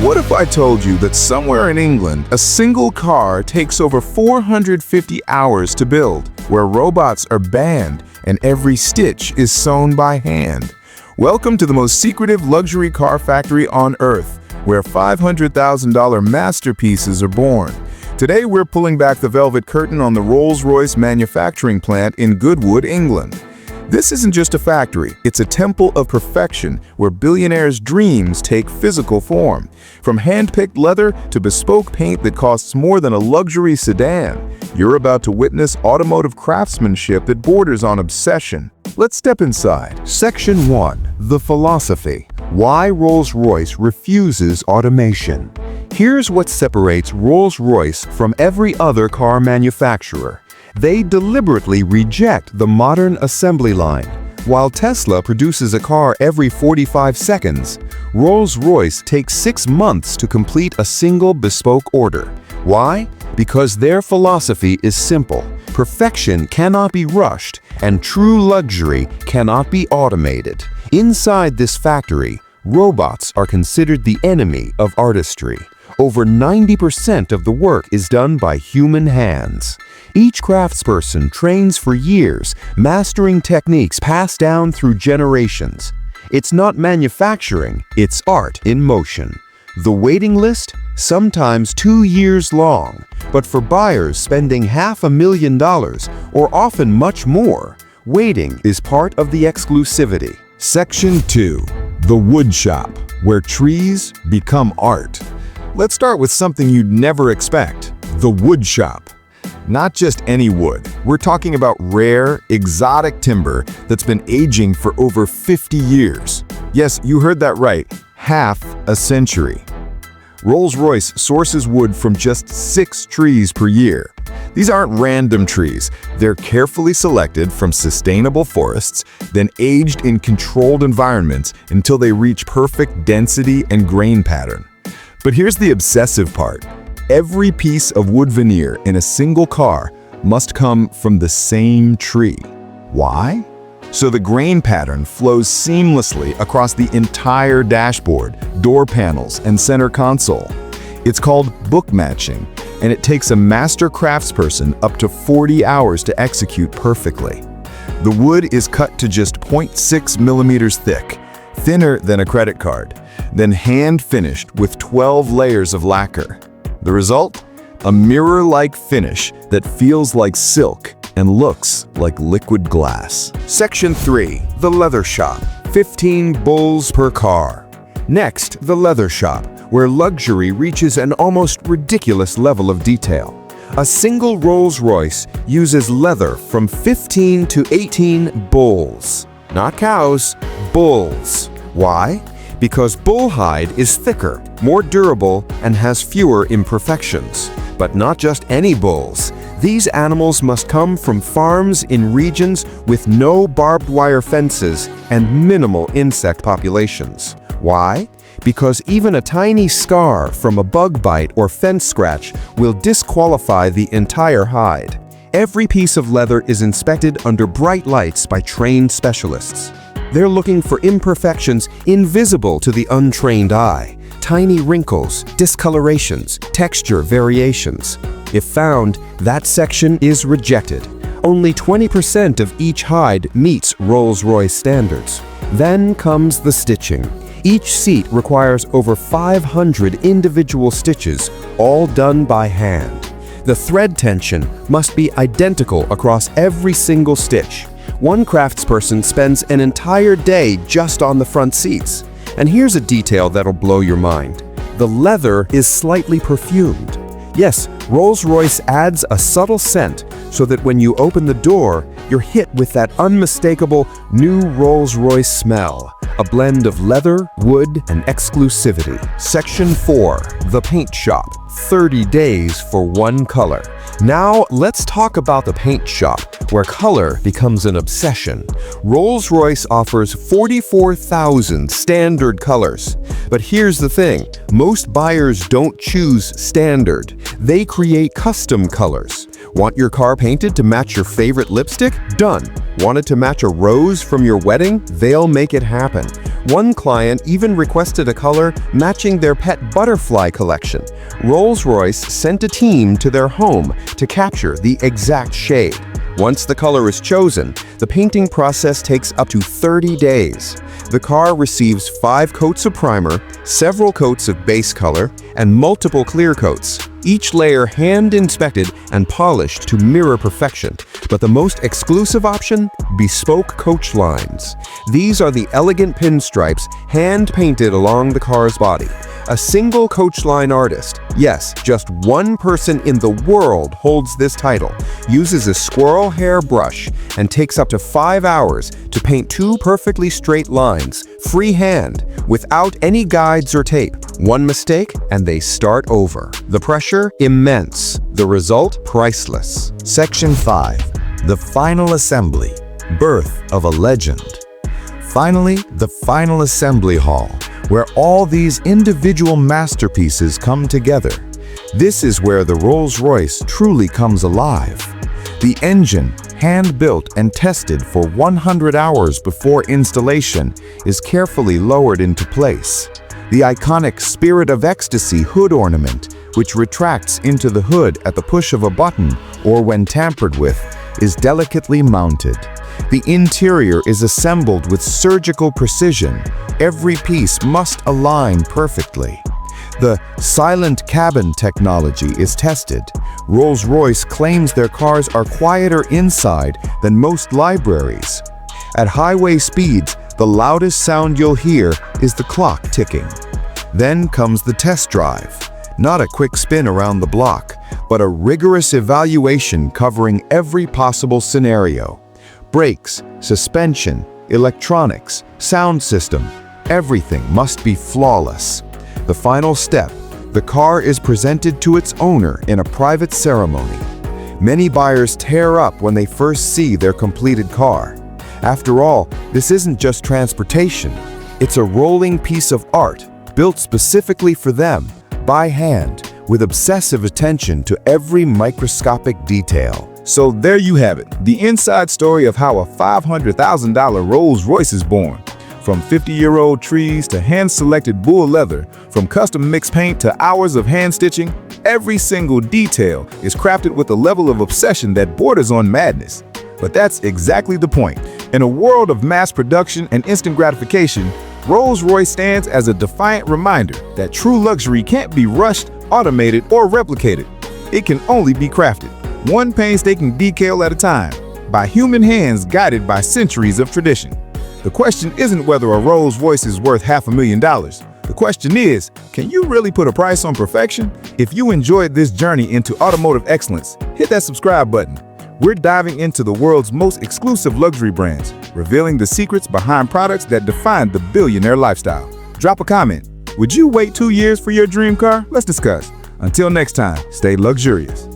What if I told you that somewhere in England, a single car takes over 450 hours to build, where robots are banned and every stitch is sewn by hand? Welcome to the most secretive luxury car factory on Earth, where $500,000 masterpieces are born. Today, we're pulling back the velvet curtain on the Rolls-Royce manufacturing plant in Goodwood, England. This isn't just a factory, it's a temple of perfection where billionaires' dreams take physical form. From hand-picked leather to bespoke paint that costs more than a luxury sedan, you're about to witness automotive craftsmanship that borders on obsession. Let's step inside. Section 1. The Philosophy. Why Rolls-Royce refuses automation. Here's what separates Rolls-Royce from every other car manufacturer. They deliberately reject the modern assembly line. While Tesla produces a car every 45 seconds, Rolls-Royce takes 6 months to complete a single bespoke order. Why? Because their philosophy is simple. Perfection cannot be rushed, and true luxury cannot be automated. Inside this factory, robots are considered the enemy of artistry. Over 90% of the work is done by human hands. Each craftsperson trains for years, mastering techniques passed down through generations. It's not manufacturing, it's art in motion. The waiting list? Sometimes 2 years long. But for buyers spending $500,000, or often much more, waiting is part of the exclusivity. Section 2. The Wood Shop, where trees become art. Let's start with something you'd never expect. The wood shop. Not just any wood. We're talking about rare, exotic timber that's been aging for over 50 years. Yes, you heard that right. Half a century. Rolls-Royce sources wood from just 6 trees per year. These aren't random trees. They're carefully selected from sustainable forests, then aged in controlled environments until they reach perfect density and grain pattern. But here's the obsessive part. Every piece of wood veneer in a single car must come from the same tree. Why? So the grain pattern flows seamlessly across the entire dashboard, door panels, and center console. It's called book matching, and it takes a master craftsperson up to 40 hours to execute perfectly. The wood is cut to just 0.6 millimeters thick, thinner than a credit card, then hand-finished with 12 layers of lacquer. The result? A mirror-like finish that feels like silk and looks like liquid glass. Section 3. The Leather Shop. 15 bulls per car. Next, the Leather Shop, where luxury reaches an almost ridiculous level of detail. A single Rolls-Royce uses leather from 15 to 18 bulls. Not cows, bulls. Why? Because bull hide is thicker, more durable, and has fewer imperfections. But not just any bulls. These animals must come from farms in regions with no barbed wire fences and minimal insect populations. Why? Because even a tiny scar from a bug bite or fence scratch will disqualify the entire hide. Every piece of leather is inspected under bright lights by trained specialists. They're looking for imperfections invisible to the untrained eye. Tiny wrinkles, discolorations, texture variations. If found, that section is rejected. Only 20% of each hide meets Rolls-Royce standards. Then comes the stitching. Each seat requires over 500 individual stitches, all done by hand. The thread tension must be identical across every single stitch. One craftsperson spends an entire day just on the front seats. And here's a detail that'll blow your mind. The leather is slightly perfumed. Yes, Rolls-Royce adds a subtle scent so that when you open the door, you're hit with that unmistakable new Rolls-Royce smell. A blend of leather, wood, and exclusivity. Section 4. The Paint Shop. 30 days for one color. Now, let's talk about the paint shop, where color becomes an obsession. Rolls-Royce offers 44,000 standard colors. But here's the thing, most buyers don't choose standard. They create custom colors. Want your car painted to match your favorite lipstick? Done. Want it to match a rose from your wedding? They'll make it happen. One client even requested a color matching their pet butterfly collection. Rolls-Royce sent a team to their home to capture the exact shade. Once the color is chosen, the painting process takes up to 30 days. The car receives 5 coats of primer, several coats of base color, and multiple clear coats, each layer hand-inspected and polished to mirror perfection. But the most exclusive option? Bespoke coach lines. These are the elegant pinstripes hand-painted along the car's body. A single coach line artist, yes, just one person in the world holds this title, uses a squirrel hair brush and takes up to 5 hours to paint 2 perfectly straight lines, freehand, without any guides or tape. One mistake and they start over. The pressure? Immense. The result? Priceless. Section 5. The Final Assembly. Birth of a Legend. Finally, the final assembly hall, where all these individual masterpieces come together. This is where the Rolls-Royce truly comes alive. The engine, hand-built and tested for 100 hours before installation, is carefully lowered into place. The iconic Spirit of Ecstasy hood ornament, which retracts into the hood at the push of a button or when tampered with, is delicately mounted. The interior is assembled with surgical precision. Every piece must align perfectly. The silent cabin technology is tested. Rolls-Royce claims their cars are quieter inside than most libraries. At highway speeds, the loudest sound you'll hear is the clock ticking. Then comes the test drive. Not a quick spin around the block, but a rigorous evaluation covering every possible scenario. Brakes, suspension, electronics, sound system, everything must be flawless. The final step, the car is presented to its owner in a private ceremony. Many buyers tear up when they first see their completed car. After all, this isn't just transportation. It's a rolling piece of art built specifically for them, by hand, with obsessive attention to every microscopic detail. So there you have it, the inside story of how a $500,000 Rolls-Royce is born. From 50-year-old trees to hand-selected bull leather, from custom mixed paint to hours of hand stitching, every single detail is crafted with a level of obsession that borders on madness. But that's exactly the point. In a world of mass production and instant gratification, Rolls-Royce stands as a defiant reminder that true luxury can't be rushed, automated, or replicated. It can only be crafted, one painstaking decal at a time, by human hands guided by centuries of tradition. The question isn't whether a Rolls-Royce is worth $500,000. The question is, can you really put a price on perfection? If you enjoyed this journey into automotive excellence, hit that subscribe button. We're diving into the world's most exclusive luxury brands, revealing the secrets behind products that define the billionaire lifestyle. Drop a comment. Would you wait 2 years for your dream car? Let's discuss. Until next time, stay luxurious.